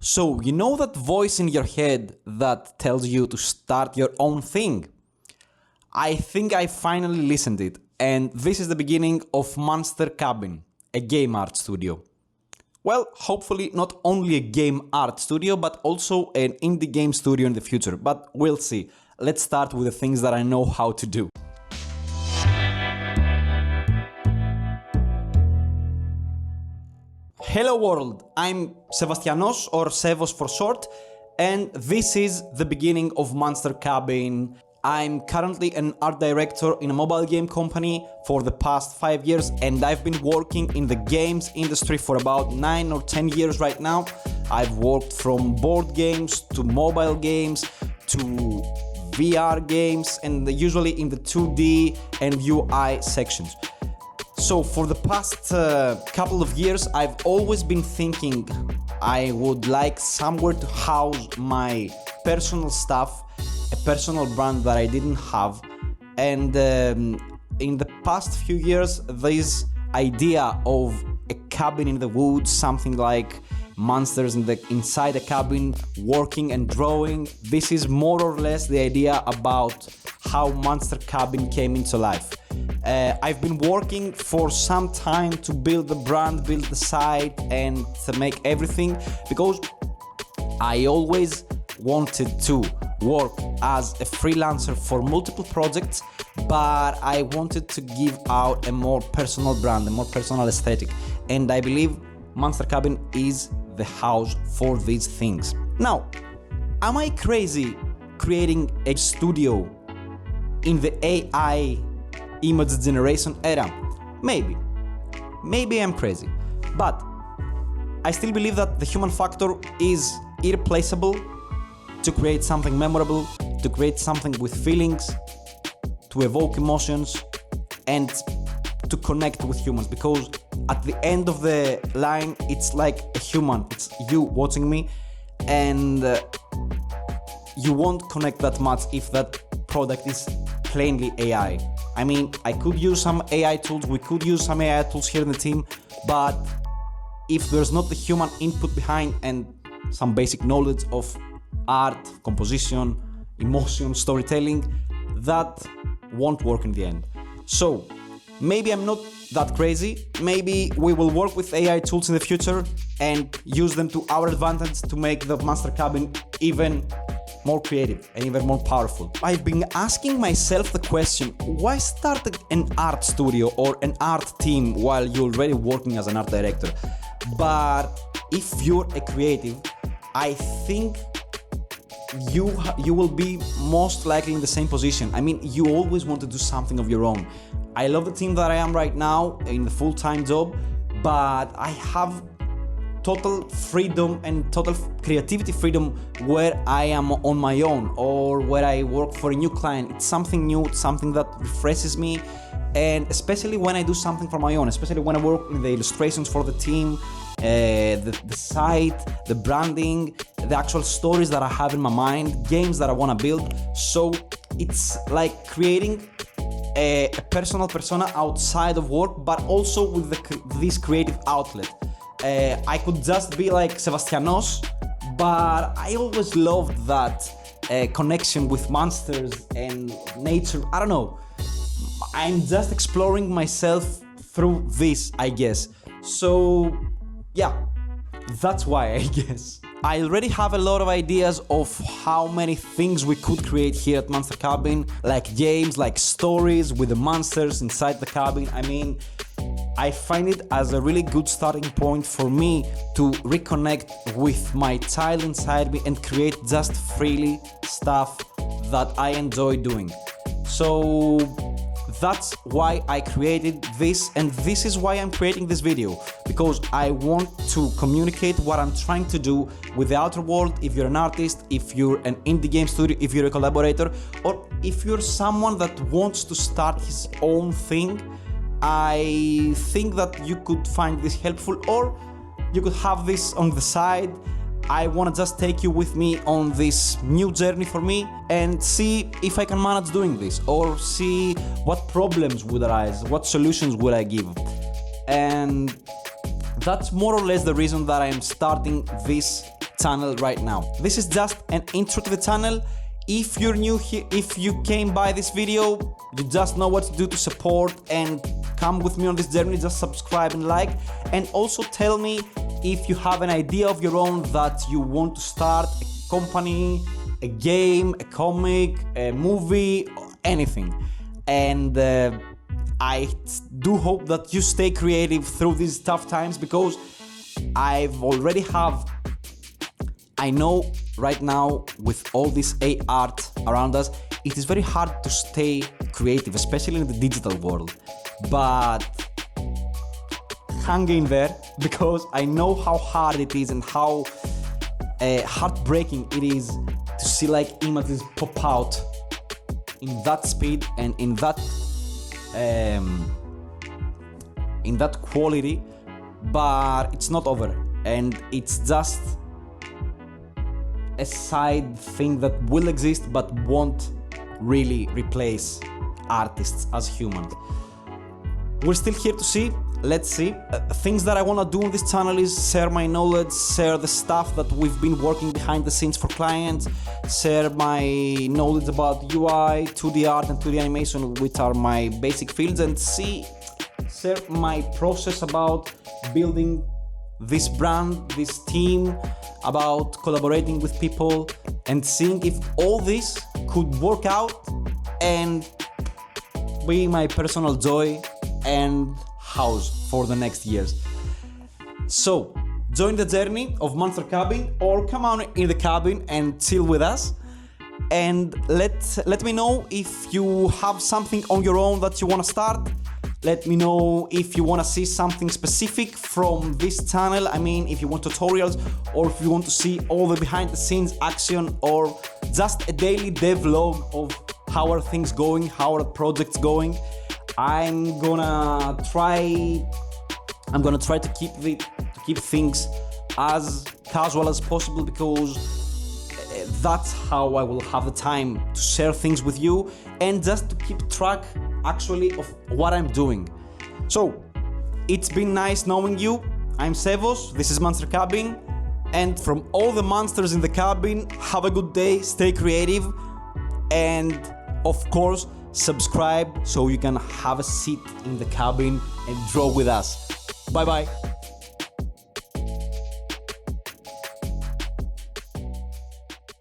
So, you know that voice in your head that tells you to start your own thing? I think I finally listened it, and this is the beginning of Monster Cabin, a game art studio. Well, hopefully not only a game art studio, but also an indie game studio in the future, but we'll see. Let's start with the things that I know how to do. Hello world, I'm Sebastianos, or Sevos for short, and this is the beginning of Monster Cabin. I'm currently an art director in a mobile game company for the past 5 years, and I've been working in the games industry for about 9 or 10 years right now. I've worked from board games to mobile games to VR games, and usually in the 2D and UI sections. So for the past couple of years, I've always been thinking I would like somewhere to house my personal stuff, a personal brand that I didn't have. And in the past few years, this idea of a cabin in the woods, something like monsters inside a cabin, working and drawing, this is more or less the idea about how Monster Cabin came into life. I've been working for some time to build the brand, build the site, and to make everything, because I always wanted to work as a freelancer for multiple projects, but I wanted to give out a more personal brand, a more personal aesthetic, and I believe Monster Cabin is the house for these things. Now, am I crazy creating a studio in the AI image generation era? Maybe I'm crazy, but I still believe that the human factor is irreplaceable to create something memorable, to create something with feelings, to evoke emotions, and to connect with humans, because at the end of the line, it's like a human, it's you watching me, and you won't connect that much if that product is plainly AI. I mean, I could use some AI tools, we could use some AI tools here in the team, but if there's not the human input behind and some basic knowledge of art, composition, emotion, storytelling, that won't work in the end. So, maybe I'm not that crazy, maybe we will work with AI tools in the future and use them to our advantage to make the Monster Cabin even more creative and even more powerful. I've been asking myself the question, why start an art studio or an art team while you're already working as an art director? But if you're a creative, I think you will be most likely in the same position. I mean, you always want to do something of your own. I love the team that I am right now in the full-time job, but I have total freedom and total creativity freedom where I am on my own or where I work for a new client. It's something new, it's something that refreshes me, and especially when I do something for my own, especially when I work in the illustrations for the team, the site, the branding, the actual stories that I have in my mind, games that I want to build. So it's like creating a personal persona outside of work, but also with this creative outlet. I could just be like Sebastianos, but I always loved that connection with monsters and nature. I don't know. I'm just exploring myself through this, I guess. So, yeah, that's why, I guess. I already have a lot of ideas of how many things we could create here at Monster Cabin, like games, like stories with the monsters inside the cabin. I mean, I find it as a really good starting point for me to reconnect with my child inside me and create just freely stuff that I enjoy doing. So that's why I created this, and this is why I'm creating this video, because I want to communicate what I'm trying to do with the outer world. If you're an artist, if you're an indie game studio, if you're a collaborator, or if you're someone that wants to start his own thing, I think that you could find this helpful, or you could have this on the side. I want to just take you with me on this new journey for me and see if I can manage doing this, or see what problems would arise, what solutions would I give. And that's more or less the reason that I'm starting this channel right now. This is just an intro to the channel. If you're new here, if you came by this video, you just know what to do to support and come with me on this journey. Just subscribe and like, and also tell me if you have an idea of your own that you want to start, a company, a game, a comic, a movie, anything. And I do hope that you stay creative through these tough times, because I know right now with all this AI art around us, it is very hard to stay creative, especially in the digital world. But hang in there, because I know how hard it is and how heartbreaking it is to see like images pop out in that speed and in that quality. But it's not over, and it's just a side thing that will exist but won't really replace artists as humans. We're still here to see. Let's see. Things that I want to do on this channel is share my knowledge, share the stuff that we've been working behind the scenes for clients, share my knowledge about UI, 2D art and 2D animation, which are my basic fields, and share my process about building this brand, this team, about collaborating with people, and seeing if all this could work out and be my personal joy and house for the next years. So join the journey of Monster Cabin, or come on in the cabin and chill with us, and let me know if you have something on your own that you want to start. Let me know if you want to see something specific from this channel. I mean, if you want tutorials, or if you want to see all the behind the scenes action, or just a daily dev log of how are things going, how are projects going. I'm gonna try to keep things as casual as possible, because that's how I will have the time to share things with you and just to keep track actually of what I'm doing. So it's been nice knowing you. I'm Sevos, this is Monster Cabin, and from all the monsters in the cabin, have a good day, stay creative, and of course subscribe so you can have a seat in the cabin and draw with us. Bye bye.